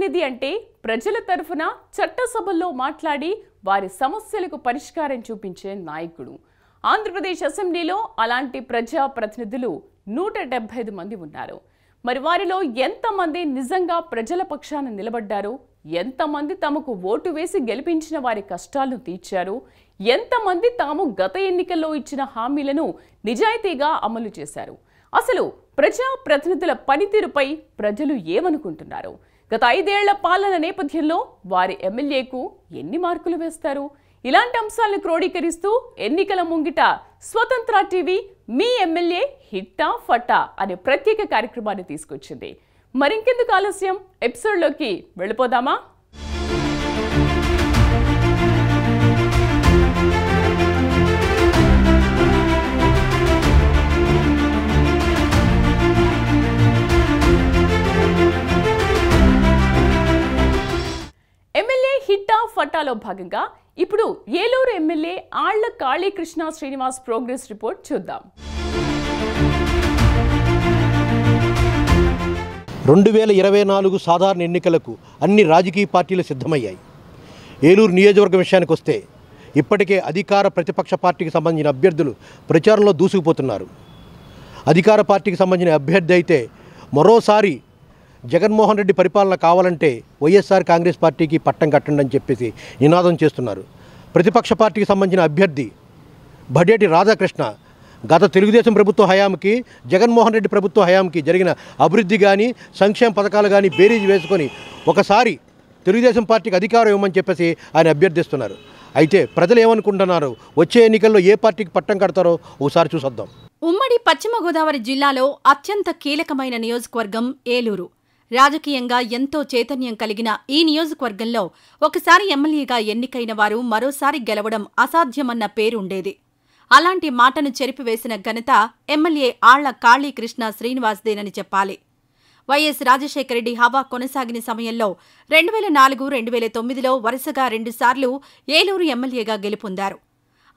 ప్రజాప్రతినిధి అంటే ప్రజల తరఫున చట్టసభల్లో మాట్లాడి వారి సమస్యలకు పరిష్కారం చూపించే నాయకుడు. ఆంధ్రప్రదేశ్ అసెంబ్లీలో అలాంటి ప్రజాప్రతినిధులు 175 మంది ఉన్నారు. మరి వారిలో ఎంతమంది నిజంగా ప్రజల పక్షాన నిలబడ్డారు, ఎంతమంది తమకు ఓటు వేసి గెలిపించిన వారి కష్టాలను తీర్చారు, ఎంతమంది తాము గత ఎన్నికల్లో ఇచ్చిన హామీలను నిజాయితీగా అమలు చేశారు, అసలు ప్రజాప్రతినిధుల పనితీరుపై ప్రజలు ఏమనుకుంటున్నారు, గత 5 ఏళ్ల పాలన నేపథ్యంలో వారి ఎమ్మెల్యేకు ఎన్ని మార్కులు వేస్తారు, ఇలాంటి అంశాలను క్రోడీకరిస్తూ ఎన్నికల ముంగిట స్వతంత్ర టీవీ మీ ఎమ్మెల్యే హిట్టా ఫటా అనే ప్రత్యేక కార్యక్రమాన్ని తీసుకొచ్చింది. మరింకెందుకు ఆలస్యం, ఎపిసోడ్లోకి వెళ్ళిపోదామా? ఎమ్మెల్యే హిట్టా ఫటాలో భాగంగా ఇప్పుడు Eluru MLA Alla Kalikrishna Srinivas progress report చూద్దాం. 2024 సాధారణ ఎన్నికలకు అన్ని రాజకీయ పార్టీలు సిద్ధమయ్యాయి. ఏలూరు నియోజకవర్గం విషయానికి వస్తే ఇప్పటికే అధికార ప్రతిపక్ష పార్టీకి సంబంధించిన అభ్యర్థులు ప్రచారంలో దూసుకుపోతున్నారు. అధికార పార్టీకి సంబంధించిన అభ్యర్థి అయితే మరోసారి జగన్మోహన్ రెడ్డి పరిపాలన కావాలంటే వైఎస్ఆర్ కాంగ్రెస్ పార్టీకి పట్టం కట్టండి అని చెప్పేసి నినాదం చేస్తున్నారు. ప్రతిపక్ష పార్టీకి సంబంధించిన అభ్యర్థి బడేటి రాధాకృష్ణ గత తెలుగుదేశం ప్రభుత్వ హయాంకి జగన్మోహన్ రెడ్డి ప్రభుత్వ హయాంకి జరిగిన అభివృద్ధి కానీ సంక్షేమ పథకాలు కానీ బేరీజ్ వేసుకొని ఒకసారి తెలుగుదేశం పార్టీకి అధికారం ఇవ్వమని చెప్పేసి ఆయన అభ్యర్థిస్తున్నారు. అయితే ప్రజలు ఏమనుకుంటున్నారు, వచ్చే ఎన్నికల్లో ఏ పార్టీకి పట్టం కడతారో ఒకసారి చూసొద్దాం. ఉమ్మడి పశ్చిమ గోదావరి జిల్లాలో అత్యంత కీలకమైన నియోజకవర్గం ఏలూరు. రాజకీయంగా ఎంతో చైతన్యం కలిగిన ఈ నియోజకవర్గంలో ఒకసారి ఎమ్మెల్యేగా ఎన్నికైన వారు మరోసారి గెలవడం అసాధ్యమన్న పేరుండేది. అలాంటి మాటను చెరిపివేసిన ఘనత ఎమ్మెల్యే ఆళ్ల కాళీకృష్ణ శ్రీనివాస్దేనని చెప్పాలి. వైఎస్ రాజశేఖరరెడ్డి హవా కొనసాగిన సమయంలో 2004, 2009లో వరుసగా 2 సార్లు ఏలూరు ఎమ్మెల్యేగా గెలుపొందారు.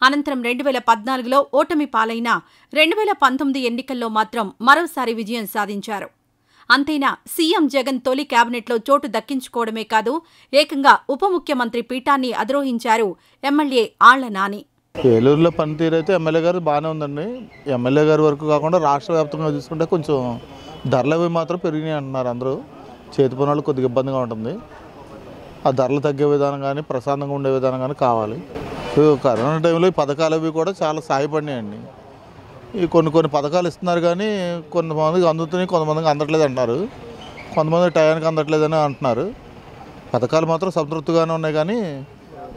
అనంతరం 2014లో ఓటమి పాలైన 2019 ఎన్నికల్లో మాత్రం మరోసారి విజయం సాధించారు. అంతేనా, సీఎం జగన్ తొలి కేబినెట్లో చోటు దక్కించుకోవడమే కాదు, ఏకంగా ఉప ముఖ్యమంత్రి పీఠాన్ని అధిరోహించారు ఎమ్మెల్యే ఆళ్ల నాని. ఏలూరులో పనితీరు అయితే ఎమ్మెల్యే గారు బాగానే ఉందండి. ఎమ్మెల్యే గారి వరకు కాకుండా రాష్ట్ర వ్యాప్తంగా చూసుకుంటే కొంచెం ధరలు అవి మాత్రం పెరిగినాయి అంటున్నారు అందరూ. చేతి పనులు కొద్దిగా ఇబ్బందిగా ఉంటుంది. ఆ ధరలు తగ్గే విధానం కానీ ప్రశాంతంగా ఉండే విధానం కానీ కావాలి. కరోనా టైంలో ఈ పథకాలు అవి కూడా చాలా సహాయపడినాయండి. ఈ కొన్ని పథకాలు ఇస్తున్నారు కానీ కొంతమందికి అందుతున్నాయి, కొంతమందికి అందట్లేదు అంటున్నారు. కొంతమంది టయానికి అందట్లేదని అంటున్నారు. పథకాలు మాత్రం సంతృప్తిగానే ఉన్నాయి కానీ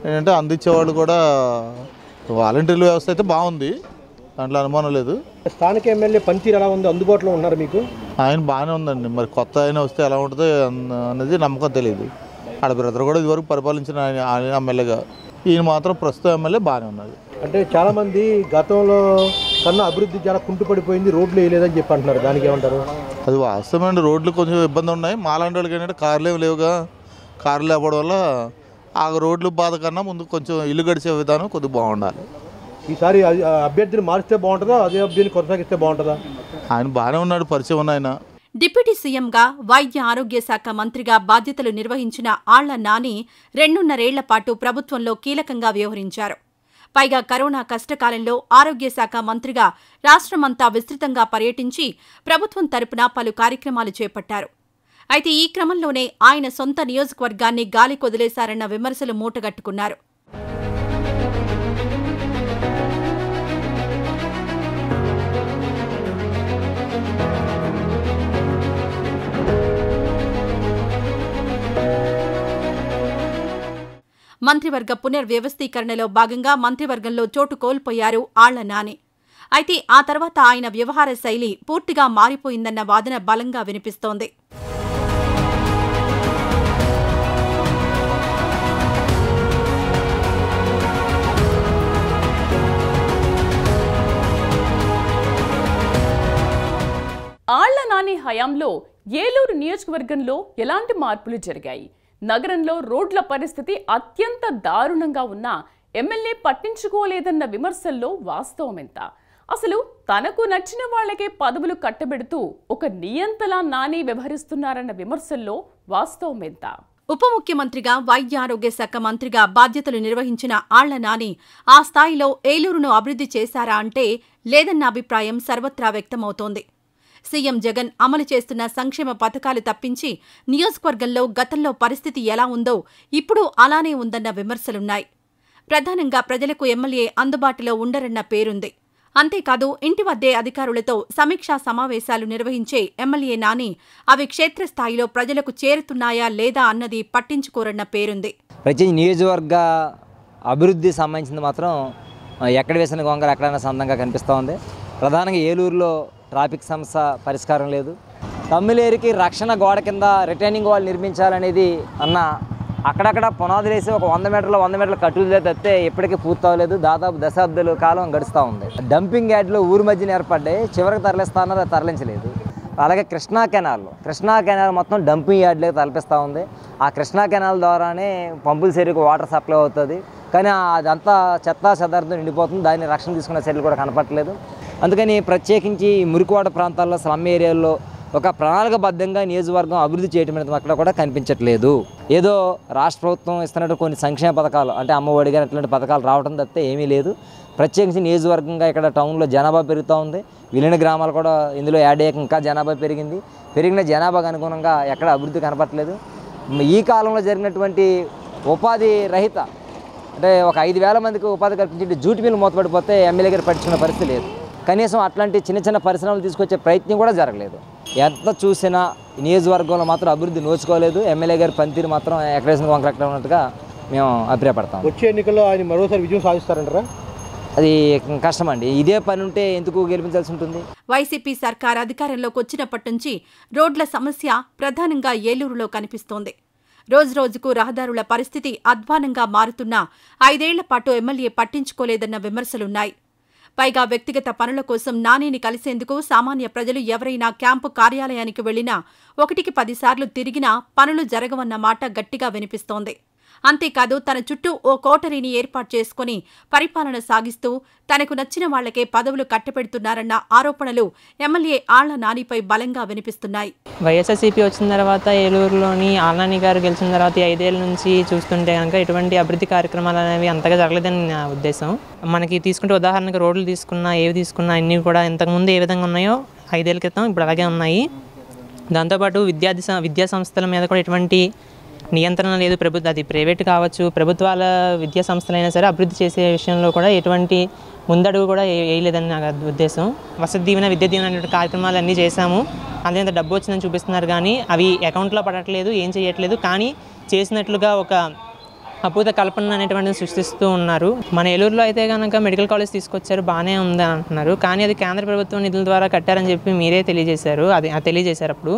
ఏంటంటే అందించేవాళ్ళు కూడా వాలంటీర్ల వ్యవస్థ అయితే బాగుంది, దాంట్లో అనుమానం లేదు. స్థానిక ఎమ్మెల్యే పనితీరు ఎలా ఉంది, అందుబాటులో ఉన్నారు మీకు? ఆయన బాగానే ఉందండి. మరి కొత్త ఆయన వస్తే ఎలా ఉంటుందో అనేది నమ్మకం తెలియదు. ఆడ బ్రదర్ కూడా ఇదివరకు పరిపాలించిన ఆయన ఎమ్మెల్యేగా, ఈయన మాత్రం ప్రస్తుతం ఎమ్మెల్యే బాగానే ఉన్నది. అంటే చాలామంది గతంలో కన్నా అభివృద్ధి చాలా కుంటుపడిపోయింది, రోడ్లు వేయలేదని చెప్పి అంటున్నారు, దానికి ఏమంటారు? అది వాస్తవమైన రోడ్లు కొంచెం ఇబ్బంది ఉన్నాయి. మాలాంటి వాళ్ళకి ఏంటంటే కార్లు ఏమి లేవుగా, కార్లు లేకపోవడం వల్ల ఆ రోడ్లు బాధ కన్నా ముందు కొంచెం ఇల్లు గడిచే విధానం కొద్దిగా బాగుండాలి. ఈసారి అభ్యర్థిని మారిస్తే బాగుంటుందా, అదే అభ్యర్థిని కొనసాగిస్తే బాగుంటుందా? ఆయన బాగానే ఉన్నాడు, పరిచయం ఉన్న ఆయన. డిప్యూటీ సీఎంగా వైద్య ఆరోగ్య శాఖ మంత్రిగా బాధ్యతలు నిర్వహించిన ఆళ్ల నాని 2.5 ఏళ్ల పాటు ప్రభుత్వంలో కీలకంగా వ్యవహరించారు. పైగా కరోనా కష్టకాలంలో ఆరోగ్య శాఖ మంత్రిగా రాష్ట్రమంతా విస్తృతంగా పర్యటించి ప్రభుత్వం తరపున పలు కార్యక్రమాలు చేపట్టారు. అయితే ఈ క్రమంలోనే ఆయన సొంత నియోజకవర్గాన్ని గాలి కొదిలేశారన్న విమర్శలు మూటగట్టుకున్నారు. మంత్రివర్గ పునర్వ్యవస్థీకరణలో భాగంగా మంత్రివర్గంలో చోటు కోల్పోయారు ఆళ్ల నాని. అయితే ఆ తర్వాత ఆయన వ్యవహార శైలి పూర్తిగా మారిపోయిందన్న వాదన బలంగా వినిపిస్తోంది. ఆళ్ల నాని హయాంలో ఏలూరు నియోజకవర్గంలో ఎలాంటి మార్పులు జరిగాయి? నగరంలో రోడ్ల పరిస్థితి అత్యంత దారుణంగా ఉన్నా ఎమ్మెల్యే పట్టించుకోలేదన్న విమర్శల్లో వాస్తవం ఎంత? అసలు తనకు నచ్చిన వాళ్లకే పదవులు కట్టబెడుతూ ఒక నియంతలా నాని వ్యవహరిస్తున్నారన్న విమర్శల్లో వాస్తవం ఎంత? ఉప ముఖ్యమంత్రిగా వైద్య ఆరోగ్య శాఖ మంత్రిగా బాధ్యతలు నిర్వహించిన ఆళ్ల నాని ఆ స్థాయిలో ఏలూరును అభివృద్ధి చేశారా అంటే లేదన్న అభిప్రాయం సర్వత్రా వ్యక్తమవుతోంది. సీఎం జగన్ అమలు చేస్తున్న సంక్షేమ పథకాలు తప్పించి నియోజకవర్గంలో గతంలో పరిస్థితి ఎలా ఉందో ఇప్పుడు అలానే ఉందన్న విమర్శలున్నాయి. ప్రధానంగా ప్రజలకు ఎమ్మెల్యే అందుబాటులో ఉండరన్న పేరుంది. అంతేకాదు ఇంటి వద్దే అధికారులతో సమీక్షా సమావేశాలు నిర్వహించే ఎమ్మెల్యే నాని అవి క్షేత్రస్థాయిలో ప్రజలకు చేరుతున్నాయా లేదా అన్నది పట్టించుకోరన్న పేరుంది. ప్రతి నియోజకవర్గ అభివృద్ధి సంబంధించింది మాత్రం ఎక్కడ వేసిన గొంగర ఎక్కడైనా సందంగా కనిపిస్తూ ఉంది. ప్రధానంగా ఏలూరులో ట్రాఫిక్ సమస్య పరిష్కారం లేదు. తమ్మిలేరుకి రక్షణ గోడ కింద రిటైనింగ్ వాల్ నిర్మించాలనేది అన్న అక్కడక్కడ పునాదులు వేసి ఒక 100 మీటర్ల కట్టుదలే తప్పితే ఇప్పటికీ పూర్తి అవ్వలేదు. దాదాపు దశాబ్దాల కాలం గడుస్తూ ఉంది. డంపింగ్ యార్డ్లో ఊరి మధ్యన ఏర్పడ్డాయి, చివరికి తరలిస్తానో తరలించలేదు. అలాగే కృష్ణా కెనాల్ మొత్తం డంపింగ్ యార్డ్లోకి తలపిస్తూ ఉంది. ఆ కృష్ణా కెనాల్ ద్వారానే పంపుల చెరువుకు వాటర్ సప్లై అవుతుంది. కానీ అదంతా చెత్తా చెదారంతో నిండిపోతుంది. దాన్ని రక్షణ తీసుకునే చర్యలు కూడా కనపట్లేదు. అందుకని ప్రత్యేకించి మురికివాడ ప్రాంతాల్లో స్లమ్ ఏరియాల్లో ఒక ప్రణాళికబద్ధంగా నియోజకవర్గం అభివృద్ధి చేయడం అనేది అక్కడ కూడా కనిపించట్లేదు. ఏదో రాష్ట్ర ప్రభుత్వం ఇస్తున్నట్టు కొన్ని సంక్షేమ పథకాలు అంటే అమ్మఒడి గాని ఇట్లాంటి పథకాలు రావడం తప్పితే ఏమీ లేదు. ప్రత్యేకించి నియోజకవర్గంగా ఇక్కడ టౌన్లో జనాభా పెరుగుతూ ఉంది. విలీన గ్రామాలు కూడా ఇందులో యాడ్ అయ్యాక ఇంకా జనాభా పెరిగిన జనాభాకు అనుగుణంగా ఎక్కడ అభివృద్ధి కనపట్లేదు. ఈ కాలంలో జరిగినటువంటి ఉపాధి రహిత అంటే ఒక 5,000 మందికి ఉపాధి కల్పించి జూట్ మిల్లు మూతపడిపోతే ఎమ్మెల్యే గారు పట్టించుకున్న పరిస్థితి లేదు. కనీసం అట్లాంటి చిన్న పరిశ్రమలు తీసుకొచ్చే ప్రయత్నం కూడా జరగలేదు. ఎంత చూసినా నియోజకవర్గంలో మాత్రం అభివృద్ధి నోచుకోలేదు. ఎమ్మెల్యే గారి పనితీరు మాత్రం ఎక్కడేసిన వంకరక్కడ ఉన్నట్టుగా మేము అభిప్రాయపడతాం. వచ్చే ఎన్నికల్లో ఆయన మరోసారి విజయం సాధిస్తారంటారా? అది కష్టమండి. ఇదే పని ఉంటే ఎందుకు గెలిపించాల్సి ఉంటుంది? వైసీపీ సర్కార్ అధికారంలోకి వచ్చినప్పటి నుంచి రోడ్ల సమస్య ప్రధానంగా ఏలూరులో కనిపిస్తోంది. రోజురోజుకు రహదారుల పరిస్థితి అధ్వానంగా మారుతున్నా 5 ఏళ్ల పాటు ఎమ్మెల్యే పట్టించుకోలేదన్న విమర్శలున్నాయి. పైగా వ్యక్తిగత పనుల కోసం నానిని కలిసేందుకు సామాన్య ప్రజలు ఎవరైనా క్యాంపు కార్యాలయానికి వెళ్లినా 1కి 10 సార్లు తిరిగినా పనులు జరగవన్న మాట గట్టిగా వినిపిస్తోంది. అంతేకాదు తన చుట్టూ ఓ కోటరీని ఏర్పాటు చేసుకుని పరిపాలన సాగిస్తూ తనకు నచ్చిన వాళ్లకే పదవులు కట్టపెడుతున్నారన్న ఆరోపణలు ఎమ్మెల్యే ఆళ్ల నానిపై బలంగా వినిపిస్తున్నాయి. వైఎస్ఆర్సీపీ వచ్చిన తర్వాత ఏలూరులోని ఆళ్ల నాని గారు గెలిచిన తర్వాత 5 ఏళ్ల నుంచి చూస్తుంటే కనుక ఎటువంటి అభివృద్ధి కార్యక్రమాలు అనేవి అంతగా జరగలేదని నా ఉద్దేశం. మనకి తీసుకుంటే ఉదాహరణకు రోడ్లు తీసుకున్నా ఏవి తీసుకున్నా అన్నీ కూడా ఇంతకుముందు ఏ విధంగా ఉన్నాయో 5 ఏళ్ల క్రితం ఇప్పుడు అలాగే ఉన్నాయి. దాంతోపాటు విద్యా సంస్థల మీద కూడా ఎటువంటి నియంత్రణ లేదు. అది ప్రైవేట్ కావచ్చు, ప్రభుత్వాల విద్యా సంస్థలైనా సరే అభివృద్ధి చేసే విషయంలో కూడా ఎటువంటి ముందడుగు కూడా వేయలేదని నా ఉద్దేశం. వసతి దీవెన, విద్యా దీవెన అనే కార్యక్రమాలు అన్నీ చేశాము. అంత డబ్బు వచ్చిందని చూపిస్తున్నారు కానీ అవి అకౌంట్లో పడట్లేదు, ఏం చేయట్లేదు. కానీ చేసినట్లుగా ఒక అద్భుత కల్పన అనేటువంటిది సృష్టిస్తూ ఉన్నారు. మన ఏలూరులో అయితే కనుక మెడికల్ కాలేజ్ తీసుకొచ్చారు, బాగానే ఉంది అంటున్నారు. కానీ అది కేంద్ర ప్రభుత్వం నిధుల ద్వారా కట్టారని చెప్పి మీరే తెలియజేశారు. తెలియజేశారు అప్పుడు.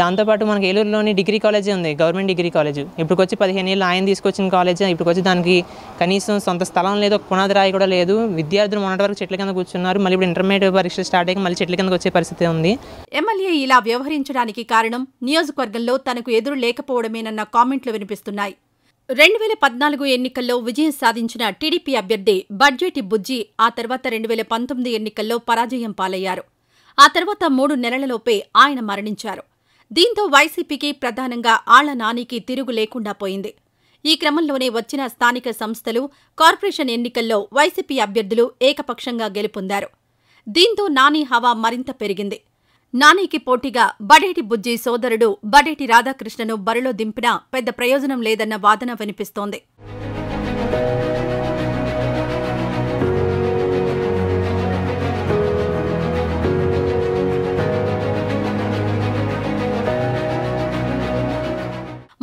దాంతోపాటు మనకి ఏలూరులోని డిగ్రీ కాలేజీ ఉంది, గవర్నమెంట్ డిగ్రీ కాలేజ్. ఇప్పటికొచ్చి 15 ఏళ్ళు ఆయన తీసుకొచ్చిన కాలేజ్. ఇప్పటికొచ్చి దానికి కనీసం సొంత స్థలం లేదు, ఒక పునాది రాయి కూడా లేదు. విద్యార్థులు మొన్నటి వరకు చెట్ల కింద కూర్చున్నారు. మళ్ళీ ఇప్పుడు ఇంటర్మీడియట్ పరీక్ష స్టార్ట్ అయ్యి మళ్ళీ చెట్ల కిందకు వచ్చే పరిస్థితి ఉంది. ఎమ్మెల్యే ఇలా వ్యవహరించడానికి కారణం నియోజకవర్గంలో తనకు ఎదురు లేకపోవడమేనన్న కామెంట్లు వినిపిస్తున్నాయి. 2014 ఎన్నికల్లో విజయం సాధించిన టీడీపీ అభ్యర్థి బడ్జెటి బుజ్జి ఆ తర్వాత 2019 ఎన్నికల్లో పరాజయం పాలయ్యారు. ఆ తర్వాత 3 నెలలలోపే ఆయన మరణించారు. దీంతో వైసీపీకి ప్రధానంగా ఆళ్ల నానికి తిరుగు లేకుండా పోయింది. ఈ క్రమంలోనే వచ్చిన స్థానిక సంస్థలు, కార్పొరేషన్ ఎన్నికల్లో వైసీపీ అభ్యర్థులు ఏకపక్షంగా గెలుపొందారు. దీంతో నాని హవా మరింత పెరిగింది. నానికి పోటీగా బడేటి బుజ్జి సోదరుడు బడేటి రాధాకృష్ణను బరిలో దింపినా పెద్ద ప్రయోజనం లేదన్న వాదన వినిపిస్తోంది.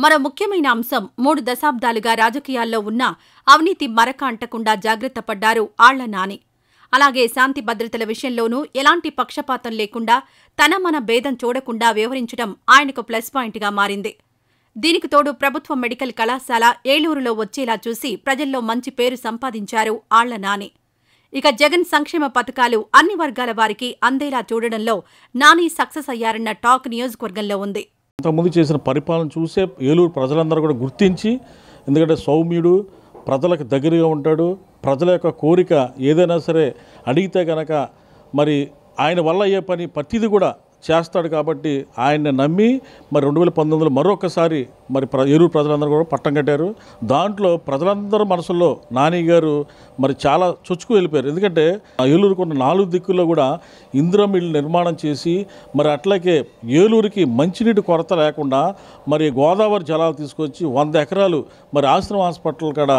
మరో ముఖ్యమైన అంశం 3 దశాబ్దాలుగా రాజకీయాల్లో ఉన్న అవినీతి మరక అంటకుండా జాగ్రత్త పడ్డారు ఆళ్ల నాని. అలాగే శాంతి భద్రతల విషయంలోనూ ఎలాంటి పక్షపాతం లేకుండా మన భేదం చూడకుండా వ్యవహరించడం ఆయనకు ప్లస్ పాయింట్గా మారింది. దీనికి తోడు ప్రభుత్వ మెడికల్ కళాశాల ఏలూరులో వచ్చేలా చూసి ప్రజల్లో మంచి పేరు సంపాదించారు ఆళ్ల నాని. ఇక జగన్ సంక్షేమ పథకాలు అన్ని వర్గాల వారికి అందేలా చూడడంలో నాని సక్సెస్ అయ్యారన్న టాక్ నియోజకవర్గంలో ఉంది. ఇంతకుముందు చేసిన పరిపాలన చూసే ఏలూరు ప్రజలందరూ కూడా గుర్తించి, ఎందుకంటే సౌమ్యుడు, ప్రజలకు దగ్గరగా ఉంటాడు. ప్రజల యొక్క కోరిక ఏదైనా సరే అడిగితే కనుక మరి ఆయన వల్ల అయ్యే పని ప్రతిదీ కూడా చేస్తాడు. కాబట్టి ఆయన్ని నమ్మి మరి 2019లో మరొకసారి మరి ఏలూరు ప్రజలందరూ కూడా పట్టం కట్టారు. దాంట్లో ప్రజలందరూ మనసుల్లో నాని గారు మరి చాలా చొచ్చుకు వెళ్ళిపోయారు. ఎందుకంటే ఏలూరుకు ఉన్న 4 దిక్కుల్లో కూడా ఇందిరమ్మ ఇళ్ళు నిర్మాణం చేసి మరి అట్లాగే ఏలూరుకి మంచినీటి కొరత లేకుండా మరి గోదావరి జలాలు తీసుకొచ్చి 100 ఎకరాలు మరి ఆశ్రమ హాస్పిటల్ కాడ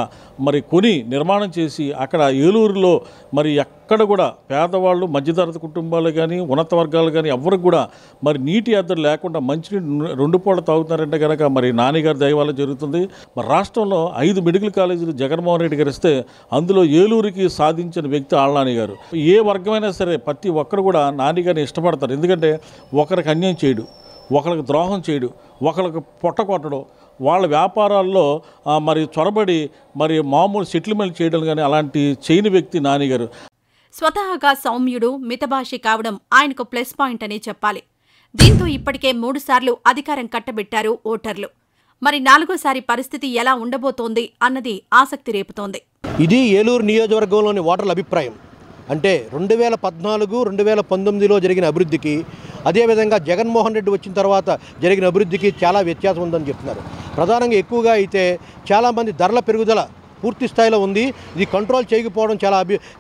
మరి కొని నిర్మాణం చేసి అక్కడ ఏలూరులో మరి ఎక్కడ కూడా పేదవాళ్ళు, మధ్యతరగతి కుటుంబాలు కానీ ఉన్నత వర్గాలు కానీ ఎవరికి కూడా మరి నీటి ఎద్దడి లేకుండా మంచినీటి 2 పూటలు తాగుతున్నారంటే కనుక మరి నానిగారి దయ వల్ల జరుగుతుంది. మరి రాష్ట్రంలో 5 మెడికల్ కాలేజీలు జగన్మోహన్ రెడ్డి గారు ఇస్తే అందులో ఏలూరుకి సాధించిన వ్యక్తి ఆళ్ళనాని గారు. ఏ వర్గమైనా సరే ప్రతి ఒక్కరు కూడా నానిగారిని ఇష్టపడతారు. ఎందుకంటే ఒకరికి అన్యాయం చేయడు, ఒకరికి ద్రోహం చేయడు, ఒకరికి పొట్ట కొట్టడం, వాళ్ళ వ్యాపారాల్లో మరి చొరబడి మరి మామూలు సెటిల్మెంట్ చేయడం కానీ అలాంటి చేయని వ్యక్తి నానిగారు. స్వతహాగా సౌమ్యుడు, మితభాషి కావడం ఆయనకు ప్లస్ పాయింట్ అనే చెప్పాలి. దీంతో ఇప్పటికే 3 సార్లు అధికారం కట్టబెట్టారు ఓటర్లు. మరి 4వసారి పరిస్థితి ఎలా ఉండబోతోంది అన్నది ఆసక్తి రేపుతోంది. ఇది ఏలూరు నియోజకవర్గంలోని ఓటర్ల అభిప్రాయం. అంటే 2014, 2019లో జరిగిన అభివృద్ధికి, అదేవిధంగా జగన్మోహన్ రెడ్డి వచ్చిన తర్వాత జరిగిన అభివృద్ధికి చాలా వ్యత్యాసం ఉందని చెప్తున్నారు. ప్రధానంగా ఎక్కువగా అయితే చాలామంది ధరల పెరుగుదల పూర్తి స్థాయిలో ఉంది, ఇది కంట్రోల్ చేయకపోవడం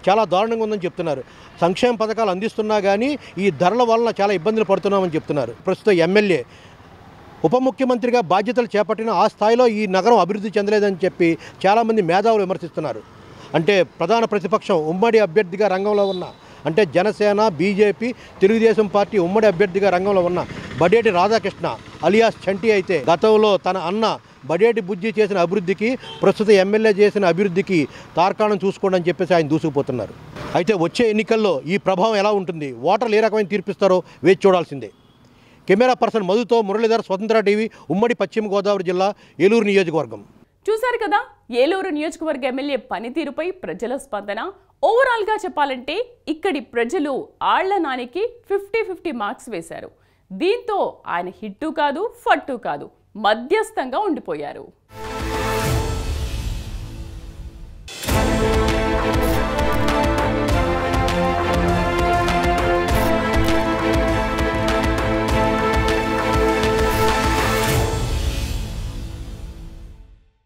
చాలా దారుణంగా ఉందని చెప్తున్నారు. సంక్షేమ పథకాలు అందిస్తున్నా కానీ ఈ ధరల వలన చాలా ఇబ్బందులు పడుతున్నామని చెప్తున్నారు. ప్రస్తుతం ఎమ్మెల్యే ఉప ముఖ్యమంత్రిగా బాధ్యతలు చేపట్టిన ఆ స్థాయిలో ఈ నగరం అభివృద్ధి చెందలేదని చెప్పి చాలామంది మేధావులు విమర్శిస్తున్నారు. అంటే ప్రధాన ప్రతిపక్షం ఉమ్మడి అభ్యర్థిగా రంగంలో ఉన్న, అంటే జనసేన, బీజేపీ, తెలుగుదేశం పార్టీ ఉమ్మడి అభ్యర్థిగా రంగంలో ఉన్న బడేటి రాధాకృష్ణ అలియాస్ చంటి అయితే గతంలో తన అన్న బడేటి బుజ్జి చేసిన అభివృద్ధికి, ప్రస్తుత ఎమ్మెల్యే చేసిన అభివృద్ధికి తార్కాణం చూసుకోండి అని చెప్పేసి ఆయన దూసుకుపోతున్నారు. అయితే వచ్చే ఎన్నికల్లో ఈ ప్రభావం ఎలా ఉంటుంది, ఓటర్లు ఏ రకమైన తీర్పిస్తారో వేచి చూడాల్సిందే. కెమెరా పర్సన్ మధుతో మురళీధర్, స్వతంత్ర టీవీ, ఉమ్మడి పశ్చిమ గోదావరి జిల్లా, ఏలూరు నియోజకవర్గం. చూశారు కదా ఏలూరు నియోజకవర్గ ఎమ్మెల్యే పనితీరుపై ప్రజల స్పందన. ఓవరాల్గా చెప్పాలంటే ఇక్కడి ప్రజలు ఆళ్లనానికి 50-50 మార్క్స్ వేశారు. దీంతో ఆయన హిట్టు కాదు, ఫట్టు కాదు, మధ్యస్థంగా ఉండిపోయారు.